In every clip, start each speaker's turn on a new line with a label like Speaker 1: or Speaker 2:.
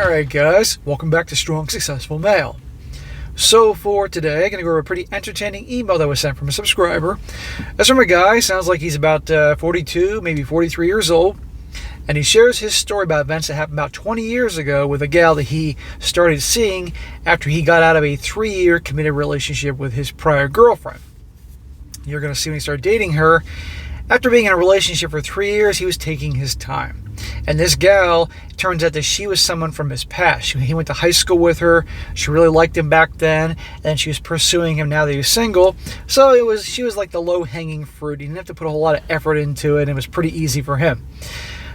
Speaker 1: Alright guys, welcome back to Strong Successful Male. So for today, I'm going to go over a pretty entertaining email that was sent from a subscriber. That's from a guy, sounds like he's about 42, maybe 43 years old. And he shares his story about events that happened about 20 years ago with a gal that he started seeing after he got out of a 3-year committed relationship with his prior girlfriend. You're going to see when he started dating her. After being in a relationship for 3 years, he was taking his time. And this gal, it turns out that she was someone from his past. He went to high school with her. She really liked him back then. And she was pursuing him now that he was single. So she was like the low-hanging fruit. He didn't have to put a whole lot of effort into it. And it was pretty easy for him.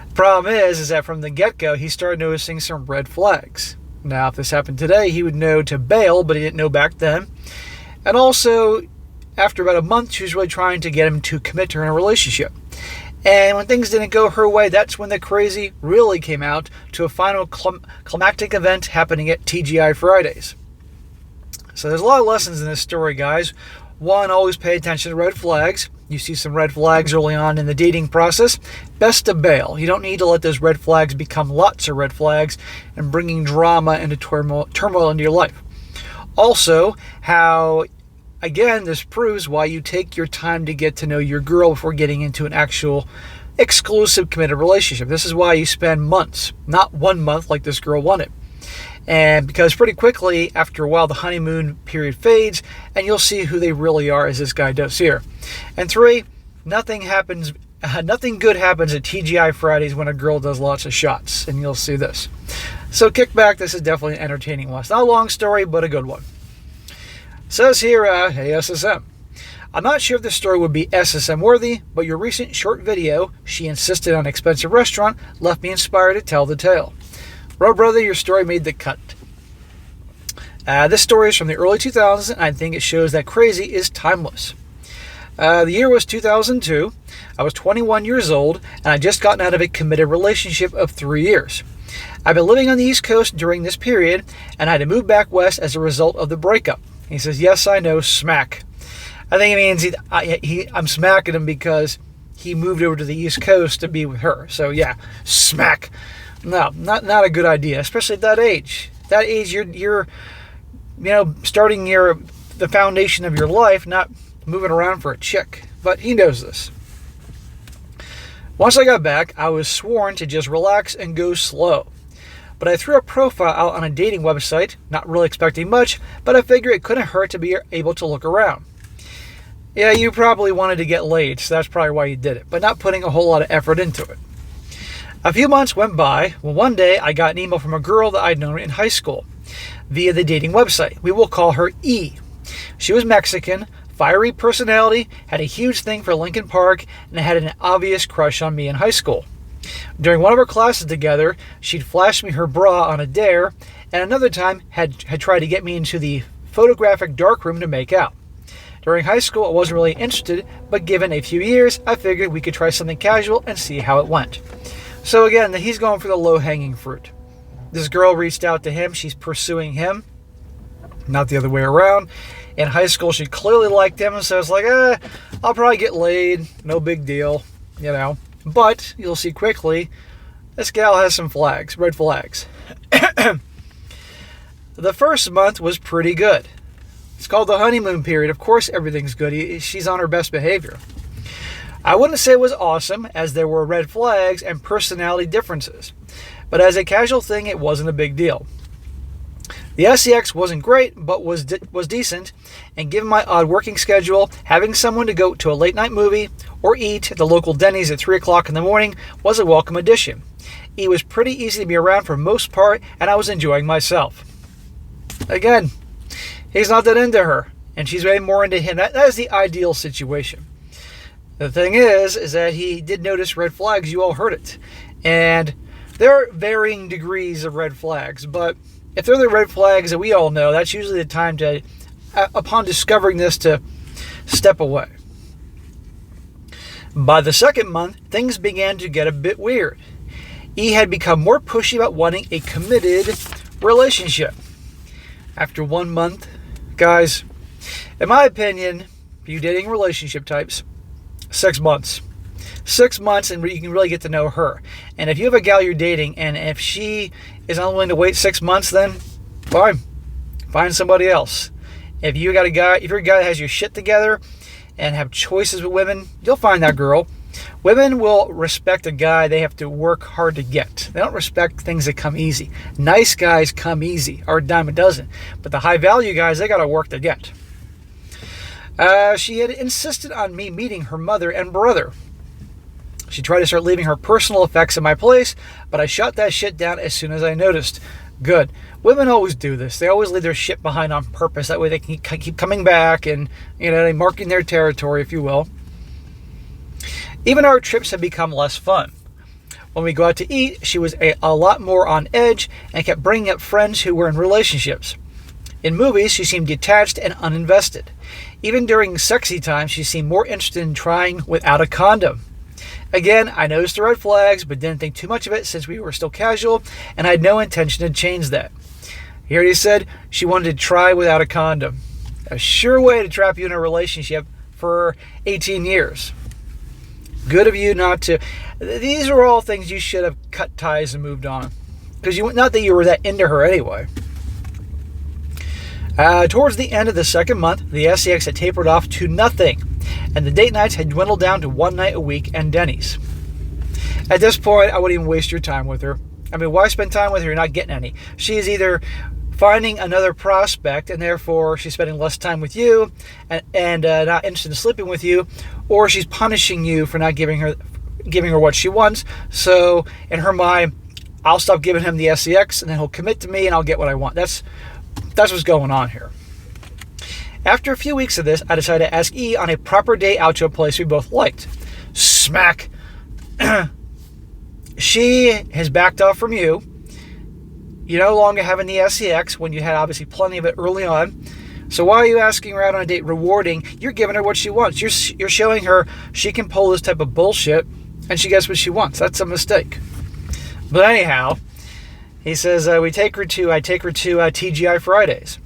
Speaker 1: The problem is that from the get-go, he started noticing some red flags. Now, if this happened today, he would know to bail, but he didn't know back then. And also, after about a month, she was really trying to get him to commit to her in a relationship. And when things didn't go her way, that's when the crazy really came out to a final climactic event happening at TGI Fridays. So there's a lot of lessons in this story, guys. One, always pay attention to red flags. You see some red flags early on in the dating process, best to bail. You don't need to let those red flags become lots of red flags and bringing drama and turmoil into your life. Also, how, again, this proves why you take your time to get to know your girl before getting into an actual exclusive committed relationship. This is why you spend months, not 1 month like this girl wanted. And because pretty quickly, after a while, the honeymoon period fades, and you'll see who they really are, as this guy does here. And 3, nothing good happens at TGI Fridays when a girl does lots of shots, and you'll see this. So kick back, this is definitely an entertaining one. It's not a long story, but a good one. Says here, hey SSM. I'm not sure if this story would be SSM worthy, but your recent short video, she insisted on an expensive restaurant, left me inspired to tell the tale. Bro, brother, your story made the cut. This story is from the early 2000s, and I think it shows that crazy is timeless. The year was 2002. I was 21 years old, and I just gotten out of a committed relationship of 3 years. I've been living on the East Coast during this period, and I had to move back west as a result of the breakup. He says, yes, I know, smack. I think it means I'm smacking him because he moved over to the East Coast to be with her. So, yeah, smack. No, not a good idea, especially at that age. That age, you're starting the foundation of your life, not moving around for a chick. But he knows this. Once I got back, I was sworn to just relax and go slow. But I threw a profile out on a dating website, not really expecting much, but I figured it couldn't hurt to be able to look around. Yeah, you probably wanted to get laid, so that's probably why you did it, but not putting a whole lot of effort into it. A few months went by. Well, one day I got an email from a girl that I'd known in high school via the dating website. We will call her E. She was Mexican, fiery personality, had a huge thing for Lincoln Park, and had an obvious crush on me in high school. During one of our classes together, she'd flashed me her bra on a dare, and another time had tried to get me into the photographic darkroom to make out. During high school, I wasn't really interested, but given a few years, I figured we could try something casual and see how it went. So again, he's going for the low-hanging fruit. This girl reached out to him. She's pursuing him, not the other way around. In high school, she clearly liked him, so it's like, I'll probably get laid. No big deal, But you'll see quickly, this gal has some flags, red flags. The first month was pretty good. It's called the honeymoon period. Of course, everything's good. She's on her best behavior. I wouldn't say it was awesome, as there were red flags and personality differences. But as a casual thing, it wasn't a big deal. The sex wasn't great, but was decent, and given my odd working schedule, having someone to go to a late-night movie or eat at the local Denny's at 3 o'clock in the morning was a welcome addition. He was pretty easy to be around for most part, and I was enjoying myself. Again, he's not that into her, and she's way more into him. That is the ideal situation. The thing is that he did notice red flags. You all heard it. And there are varying degrees of red flags, but if they're the red flags that we all know, that's usually the time to, upon discovering this, to step away. By the second month, things began to get a bit weird. He had become more pushy about wanting a committed relationship. After 1 month, guys, in my opinion, you dating relationship types, 6 months. 6 months, and you can really get to know her. And if you have a gal you're dating, and if she is unwilling to wait 6 months, then fine, find somebody else. If you're a guy that has your shit together and have choices with women, you'll find that girl. Women will respect a guy they have to work hard to get. They don't respect things that come easy. Nice guys come easy, or a dime a dozen. But the high value guys, they got to work to get. She had insisted on me meeting her mother and brother. She tried to start leaving her personal effects in my place, but I shut that shit down as soon as I noticed. Good. Women always do this. They always leave their shit behind on purpose. That way they can keep coming back and, they're marking their territory, if you will. Even our trips had become less fun. When we go out to eat, she was a lot more on edge and kept bringing up friends who were in relationships. In movies, she seemed detached and uninvested. Even during sexy time, she seemed more interested in trying without a condom. Again, I noticed the red flags, but didn't think too much of it since we were still casual, and I had no intention to change that. He already said she wanted to try without a condom. A sure way to trap you in a relationship for 18 years. Good of you not to. These are all things you should have cut ties and moved on. Because not that you were that into her anyway. Towards the end of the second month, the SEX had tapered off to nothing, and the date nights had dwindled down to one night a week and Denny's. At this point, I wouldn't even waste your time with her. I mean, why spend time with her? You're not getting any. She is either finding another prospect, and therefore she's spending less time with you and not interested in sleeping with you, or she's punishing you for not giving her what she wants. So in her mind, I'll stop giving him the SEX, and then he'll commit to me, and I'll get what I want. That's what's going on here. After a few weeks of this, I decided to ask E on a proper day out to a place we both liked. Smack. She has backed off from you. You're no longer having the SEX when you had obviously plenty of it early on. So why are you asking her out on a date rewarding? You're giving her what she wants. You're showing her she can pull this type of bullshit, and she gets what she wants. That's a mistake. But anyhow, he says, I take her to TGI Fridays.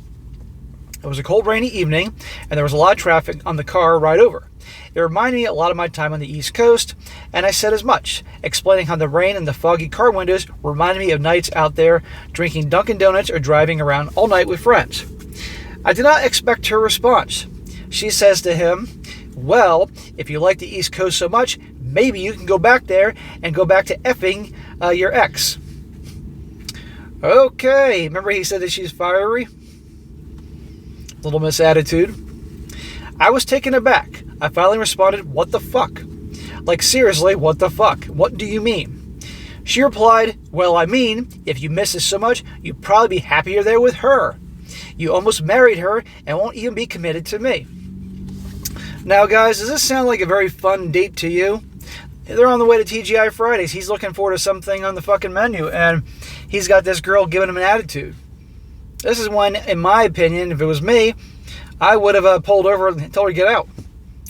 Speaker 1: It was a cold, rainy evening, and there was a lot of traffic on the car ride over. It reminded me a lot of my time on the East Coast, and I said as much, explaining how the rain and the foggy car windows reminded me of nights out there drinking Dunkin' Donuts or driving around all night with friends. I did not expect her response. She says to him, well, if you like the East Coast so much, maybe you can go back there and go back to effing your ex. Okay, remember he said that she's fiery? Little miss attitude. I was taken aback. I finally responded, what the fuck? Like, seriously, what the fuck? What do you mean? She replied, well, I mean, if you miss us so much, you'd probably be happier there with her. You almost married her and won't even be committed to me. Now, guys, does this sound like a very fun date to you? They're on the way to TGI Fridays. He's looking forward to something on the fucking menu, and he's got this girl giving him an attitude. This is when, in my opinion, if it was me, I would have pulled over and told her to get out.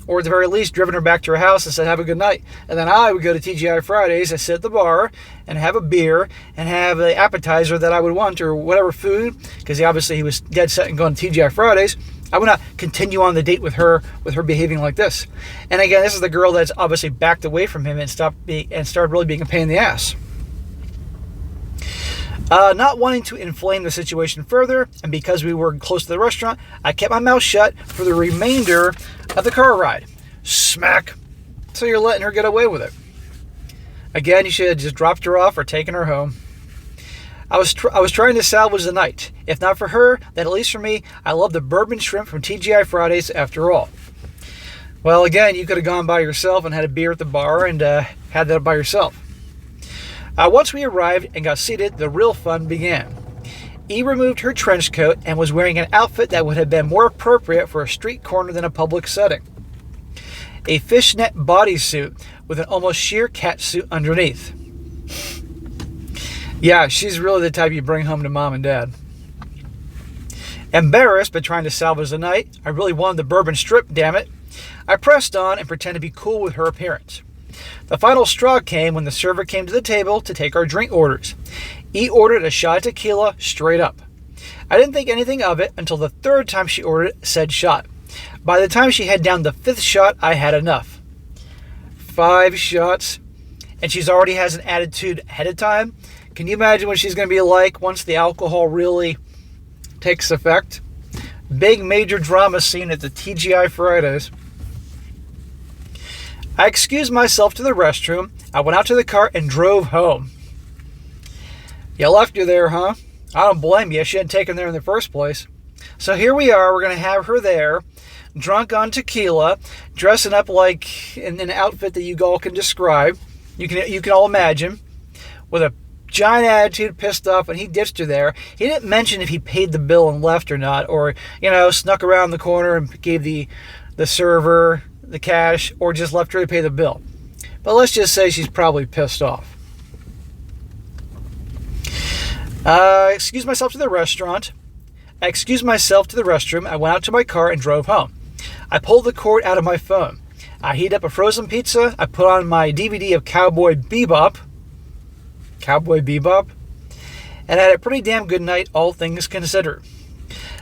Speaker 1: Or at the very least, driven her back to her house and said, have a good night. And then I would go to TGI Fridays and sit at the bar and have a beer and have the appetizer that I would want or whatever food, because obviously he was dead set and going to TGI Fridays. I would not continue on the date with her behaving like this. And again, this is the girl that's obviously backed away from him and started really being a pain in the ass. Not wanting to inflame the situation further, and because we were close to the restaurant, I kept my mouth shut for the remainder of the car ride. Smack. So you're letting her get away with it. Again, you should have just dropped her off or taken her home. I was trying to salvage the night. If not for her, then at least for me, I love the bourbon shrimp from TGI Fridays after all. Well, again, you could have gone by yourself and had a beer at the bar and had that by yourself. Once we arrived and got seated, the real fun began. E removed her trench coat and was wearing an outfit that would have been more appropriate for a street corner than a public setting. A fishnet bodysuit with an almost sheer catsuit underneath. Yeah, she's really the type you bring home to mom and dad. Embarrassed but trying to salvage the night, I really wanted the bourbon strip, damn it. I pressed on and pretended to be cool with her appearance. The final straw came when the server came to the table to take our drink orders. E ordered a shot of tequila straight up. I didn't think anything of it until the third time she ordered said shot. By the time she had down the fifth shot, I had enough. 5 shots, and she's already has an attitude ahead of time. Can you imagine what she's going to be like once the alcohol really takes effect? Big major drama scene at the TGI Fridays. I excused myself to the restroom. I went out to the car and drove home. You left her there, huh? I don't blame you. I shouldn't take her there in the first place. So here we are. We're going to have her there, drunk on tequila, dressing up like in an outfit that you all can describe. You can all imagine, with a giant attitude, pissed off, and he ditched her there. He didn't mention if he paid the bill and left or not, or, snuck around the corner and gave the server the cash, or just left her to pay the bill. But let's just say she's probably pissed off. Excused myself to the restaurant. I excused myself to the restroom. I went out to my car and drove home. I pulled the cord out of my phone. I heated up a frozen pizza. I put on my DVD of Cowboy Bebop, and had a pretty damn good night, all things considered.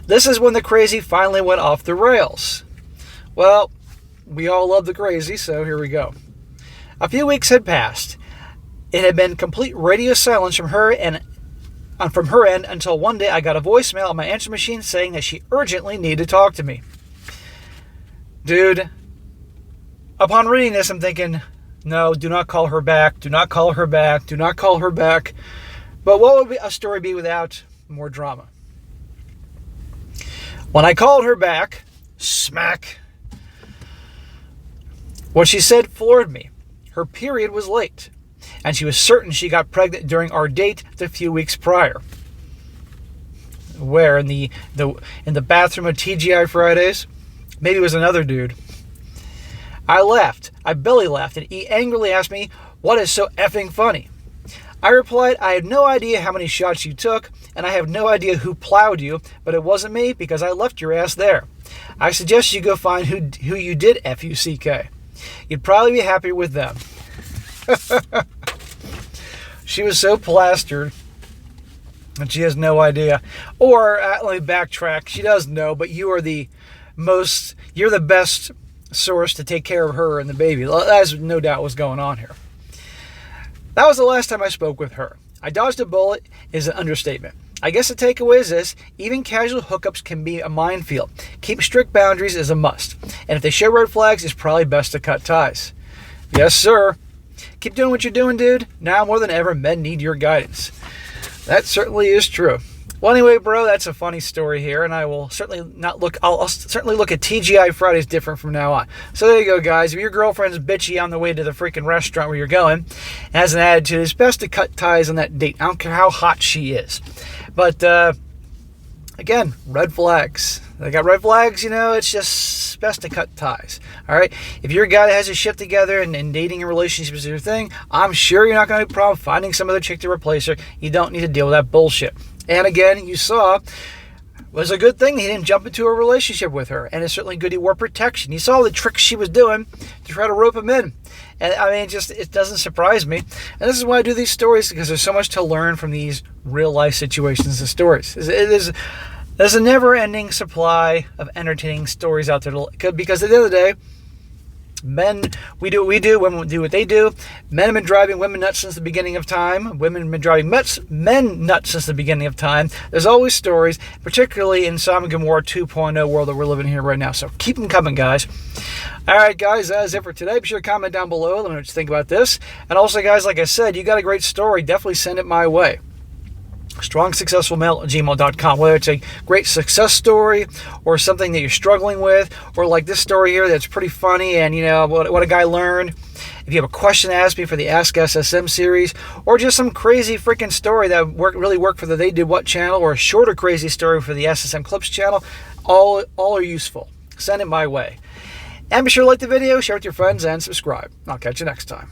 Speaker 1: This is when the crazy finally went off the rails. Well, we all love the crazy, so here we go. A few weeks had passed. It had been complete radio silence from her end until one day I got a voicemail on my answer machine saying that she urgently needed to talk to me. Dude, upon reading this, I'm thinking, no, do not call her back. Do not call her back. Do not call her back. But what would a story be without more drama? When I called her back, smack, what she said floored me. Her period was late, and she was certain she got pregnant during our date a few weeks prior. Where? In the bathroom of TGI Fridays? Maybe it was another dude. I laughed. I belly laughed, and he angrily asked me, "What is so effing funny?" I replied, "I have no idea how many shots you took, and I have no idea who plowed you, but it wasn't me because I left your ass there. I suggest you go find who you did FUCK. You'd probably be happier with them." She was so plastered and she has no idea. Or, let me backtrack. She does know, but you're the best source to take care of her and the baby. That's no doubt what's going on here. That was the last time I spoke with her. I dodged a bullet is an understatement. I guess the takeaway is this: even casual hookups can be a minefield. Keep strict boundaries is a must. And if they show red flags, it's probably best to cut ties. Yes, sir. Keep doing what you're doing, dude. Now more than ever, men need your guidance. That certainly is true. Well, anyway, bro, that's a funny story here, and I will certainly I'll certainly look at TGI Fridays different from now on. So there you go, guys. If your girlfriend's bitchy on the way to the freaking restaurant where you're going and has an attitude, it's best to cut ties on that date. I don't care how hot she is. But, again, red flags. They got red flags, it's just best to cut ties. All right? If you're a guy that has his shit together and dating and relationships is your thing, I'm sure you're not going to have a problem finding some other chick to replace her. You don't need to deal with that bullshit. And again, you saw, it was a good thing he didn't jump into a relationship with her. And it's certainly good he wore protection. You saw the tricks she was doing to try to rope him in. And I mean, it doesn't surprise me. And this is why I do these stories, because there's so much to learn from these real life situations and stories. There's a never-ending supply of entertaining stories out there. Because at the end of the day, men, we do what we do, women do what they do. Men have been driving women nuts since the beginning of time. Women have been driving men nuts since the beginning of time. There's always stories, particularly in Sodom and Gomorrah 2.0 world that we're living here right now. So keep them coming, guys. All right, guys, that is it for today. Be sure to comment down below. Let me know what you think about this. And also, guys, like I said, you got a great story. Definitely send it my way. StrongSuccessfulMale@gmail.com. Whether it's a great success story or something that you're struggling with, or like this story here that's pretty funny and what a guy learned. If you have a question to ask me for the Ask SSM series, or just some crazy freaking story that really worked for the They Did What channel, or a shorter crazy story for the SSM Clips channel, all are useful. Send it my way. And be sure to like the video, share it with your friends, and subscribe. I'll catch you next time.